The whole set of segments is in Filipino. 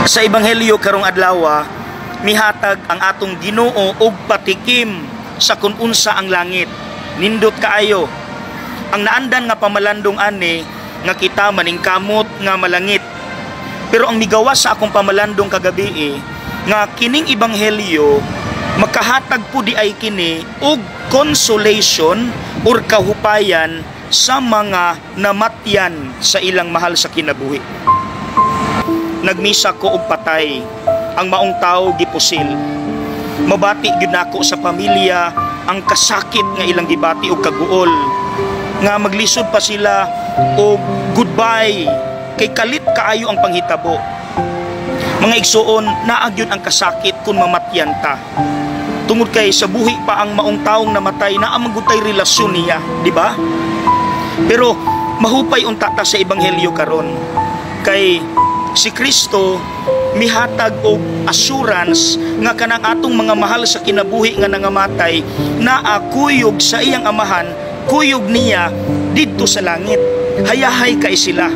Sa ebanghelyo karong adlaw, mihatag ang atong Ginoo og patikim sa kun unsa ang langit. Nindot kaayo. Ang naandan nga pamalandong ani nga kita maningkamot nga malangit. Pero ang migawas sa akong pamalandong kagabi nga kining ebanghelyo makahatag po di ay kini og consolation or kahupayan sa mga namatyan sa ilang mahal sa kinabuhi. Nagmisa ko og patay, ang maong tao gipusil. Mabati gyud nako sa pamilya ang kasakit nga ilang gibati og kaguol. Nga maglisod pa sila og goodbye kay kalit kaayo ang panghitabo. Mga igsuon, naa gyud ang kasakit kung mamatyan ta. Tungod kay sa buhi pa ang maong taong namatay, naa man gud tay relasyon niya, di ba? Pero mahupay unta ta sa ebanghelyo karon. Kay si Kristo mihatag og assurance nga kanang atong mga mahal sa kinabuhi nga nangamatay na kuyog sa iyang amahan, kuyog niya didto sa langit. Hayahay kay sila.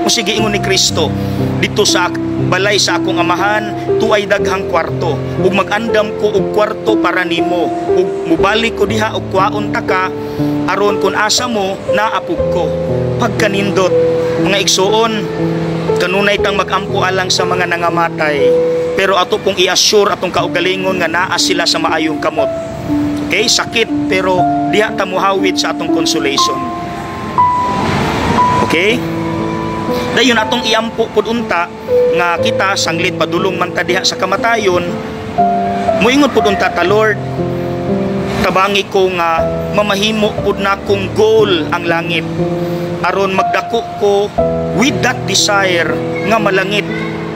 O sige ingon ni Kristo, dito sa balay sa akong amahan tuay daghang kwarto, ug mag-andam ko og kwarto para nimo, ug mubalik ko diha og kwaon ta ka aron kun asa mo naapog ko. Pagkanindot mga igsuon, kanunay tang mag-ampo alang sa mga nangamatay, pero ato pong i-assure atong kaugalingon nga naa sila sa maayong kamot. Okay, sakit pero diha ta muhawid sa atong consolation. Okay? Dayon atong iampo pud unta nga kita sanglit padulong man ta diha sa kamatayon. Moingon pud unta ta, Lord, tabangi ko nga mamahimo pud nakong goal ang langit aron magdako ko with that desire nga malangit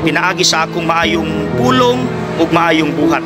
pinaagi sa akong maayong pulong ug maayong buhat.